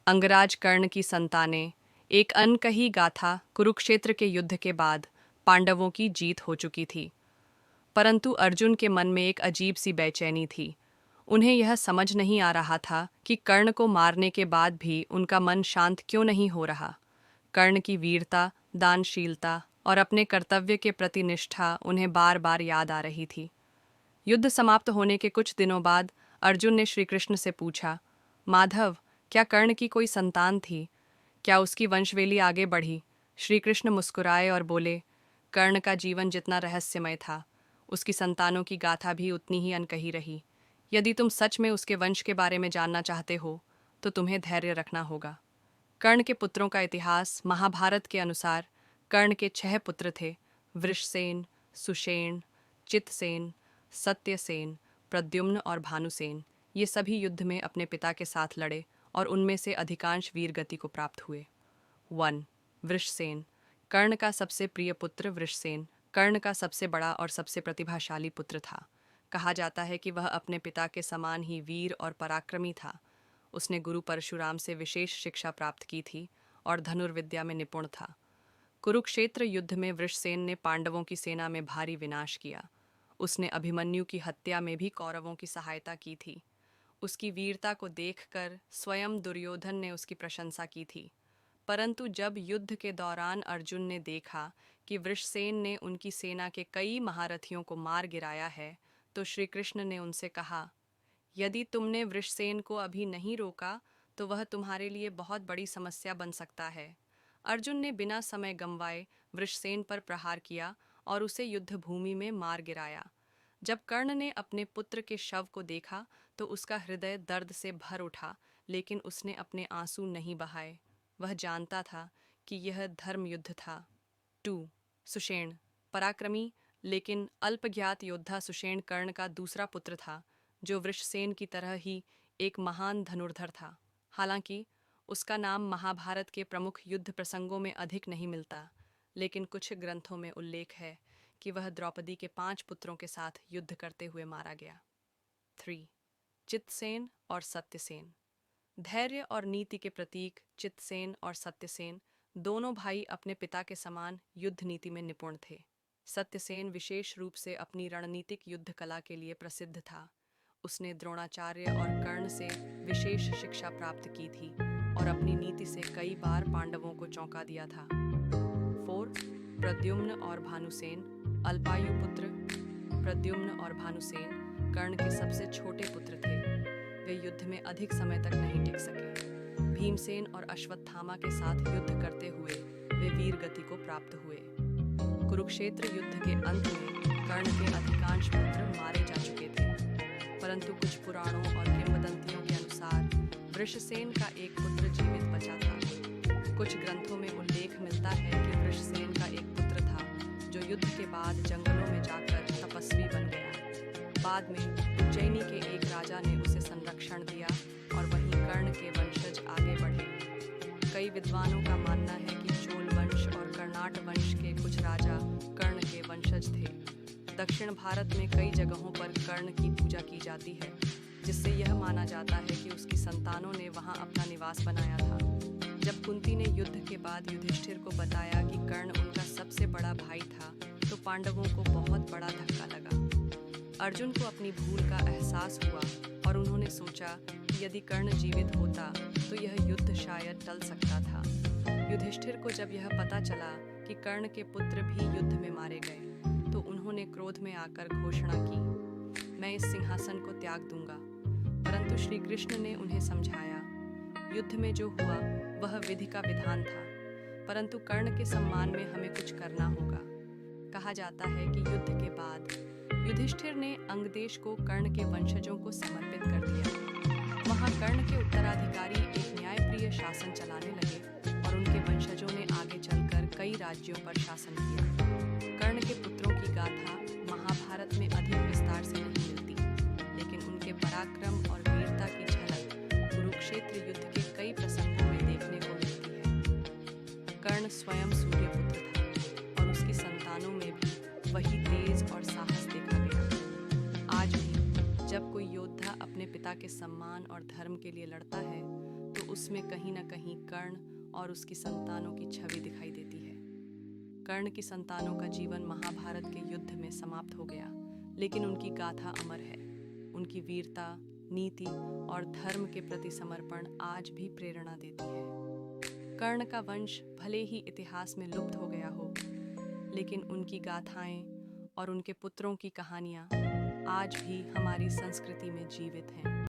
अंगराज कर्ण की संतानें। एक अनकही गाथा। कुरुक्षेत्र के युद्ध के बाद पांडवों की जीत हो चुकी थी, परंतु अर्जुन के मन में एक अजीब सी बेचैनी थी। उन्हें यह समझ नहीं आ रहा था कि कर्ण को मारने के बाद भी उनका मन शांत क्यों नहीं हो रहा। कर्ण की वीरता, दानशीलता और अपने कर्तव्य के प्रति निष्ठा उन्हें बार बार याद आ रही थी। युद्ध समाप्त होने के कुछ दिनों बाद अर्जुन ने श्री कृष्ण से पूछा, माधव, क्या कर्ण की कोई संतान थी? क्या उसकी वंशवेली आगे बढ़ी? श्री कृष्ण मुस्कुराए और बोले, कर्ण का जीवन जितना रहस्यमय था, उसकी संतानों की गाथा भी उतनी ही अनकही रही। यदि तुम सच में उसके वंश के बारे में जानना चाहते हो तो तुम्हें धैर्य रखना होगा। कर्ण के पुत्रों का इतिहास। महाभारत के अनुसार कर्ण के 6 पुत्र थे: वृषसेन, सुषेण, चितसेन, सत्यसेन, प्रद्युम्न और भानुसेन। ये सभी युद्ध में अपने पिता के साथ लड़े और उनमें से अधिकांश वीरगति को प्राप्त हुए। 1. वृषसेन। कर्ण का सबसे प्रिय पुत्र वृषसेन कर्ण का सबसे बड़ा और सबसे प्रतिभाशाली पुत्र था। कहा जाता है कि वह अपने पिता के समान ही वीर और पराक्रमी था। उसने गुरु परशुराम से विशेष शिक्षा प्राप्त की थी और धनुर्विद्या में निपुण था। कुरुक्षेत्र युद्ध में वृषसेन ने पांडवों की सेना में भारी विनाश किया। उसने अभिमन्यु की हत्या में भी कौरवों की सहायता की थी। उसकी वीरता को देखकर स्वयं दुर्योधन ने उसकी प्रशंसा की थी। परंतु जब युद्ध के दौरान अर्जुन ने देखा कि वृषसेन ने उनकी सेना के कई महारथियों को मार गिराया है, तो श्री कृष्ण ने उनसे कहा, यदि तुमने वृषसेन को अभी नहीं रोका तो वह तुम्हारे लिए बहुत बड़ी समस्या बन सकता है। अर्जुन ने बिना समय गंवाए वृषसेन पर प्रहार किया और उसे युद्ध भूमि में मार गिराया। जब कर्ण ने अपने पुत्र के शव को देखा तो उसका हृदय दर्द से भर उठा, लेकिन उसने अपने आंसू नहीं बहाए। वह जानता था कि यह धर्म युद्ध था। 2. सुषेण। पराक्रमी लेकिन अल्पज्ञात योद्धा सुषेण कर्ण का दूसरा पुत्र था, जो वृषसेन की तरह ही एक महान धनुर्धर था। हालांकि उसका नाम महाभारत के प्रमुख युद्ध प्रसंगों में अधिक नहीं मिलता, लेकिन कुछ ग्रंथों में उल्लेख है कि वह द्रौपदी के 5 पुत्रों के साथ युद्ध करते हुए मारा गया। 3. चितसेन और सत्यसेन। धैर्य और नीति के प्रतीक चितसेन और सत्यसेन दोनों भाई अपने पिता के समान युद्ध नीति में निपुण थे। सत्यसेन विशेष रूप से अपनी रणनीतिक युद्ध कला के लिए प्रसिद्ध था। उसने द्रोणाचार्य और कर्ण से विशेष शिक्षा प्राप्त की थी और अपनी नीति से कई बार पांडवों को चौंका दिया था। 4. प्रद्युम्न और भानुसेन। अल्पायु पुत्र प्रद्युम्न और भानुसेन कर्ण के सबसे छोटे पुत्र थे। वे युद्ध में अधिक समय तक नहीं टिक सके। भीमसेन और अश्वत्थामा के साथ युद्ध करते हुए वे वीर गति को प्राप्त हुए। कुरुक्षेत्र युद्ध के अंत में कर्ण के अधिकांश पुत्र मारे जा चुके थे, परंतु कुछ पुराणों और किंवदंतियों के अनुसार वृषसेन का एक पुत्र जीवित बचा था। कुछ ग्रंथों में उल्लेख मिलता है कि वृषसेन का एक पुत्र था जो युद्ध के बाद जंगलों में जाकर तपस्वी बन गया। बाद में उज्जैनी के एक राजा ने उसे संरक्षण दिया और वहीं कर्ण के वंशज आगे बढ़े। कई विद्वानों का मानना है कि चोल वंश और कर्नाट वंश के कुछ राजा कर्ण के वंशज थे। दक्षिण भारत में कई जगहों पर कर्ण की पूजा की जाती है, जिससे यह माना जाता है कि उसकी संतानों ने वहां अपना निवास बनाया था। जब कुंती ने युद्ध के बाद युधिष्ठिर को बताया कि कर्ण उनका सबसे बड़ा भाई था, तो पांडवों को बहुत बड़ा धक्का लगा। अर्जुन को अपनी भूल का एहसास हुआ और उन्होंने सोचा कि यदि कर्ण जीवित होता तो यह युद्ध शायद टल सकता था। युधिष्ठिर को जब यह पता चला कि कर्ण के पुत्र भी युद्ध में मारे गए, तो उन्होंने क्रोध में आकर घोषणा की, मैं इस सिंहासन को त्याग दूंगा। परंतु श्री कृष्ण ने उन्हें समझाया, युद्ध में जो हुआ वह विधि का विधान था, परंतु कर्ण के सम्मान में हमें कुछ करना होगा। कहा जाता है कि युद्ध के बाद युधिष्ठिर ने अंगदेश को कर्ण के वंशजों को समर्पित कर दिया। वहां कर्ण के उत्तराधिकारी एक न्यायप्रिय शासन चलाने लगे और उनके वंशजों ने आगे चलकर कई राज्यों पर शासन किया। कर्ण के पुत्रों की गाथा महाभारत में अधिक विस्तार से नहीं मिलती, लेकिन उनके पराक्रम और वीरता की झलक कुरुक्षेत्र युद्ध के कई प्रसंगों में देखने को मिलती है। कर्ण स्वयं सूर्यपुत्र था और उसकी संतानों में भी वही तेज और साहस देखा गया। आज भी जब कोई योद्धा अपने पिता के सम्मान और धर्म के लिए लड़ता है, तो उसमें कहीं न कहीं कर्ण और उसकी संतानों की छवि दिखाई देती है। कर्ण की संतानों का जीवन महाभारत के युद्ध में समाप्त हो गया, लेकिन उनकी गाथा अमर है। उनकी वीरता, नीति और धर्म के प्रति समर्पण आज भी प्रेरणा देती है। कर्ण का वंश भले ही इतिहास में लुप्त हो गया हो, लेकिन उनकी गाथाएं और उनके पुत्रों की कहानियां आज भी हमारी संस्कृति में जीवित हैं।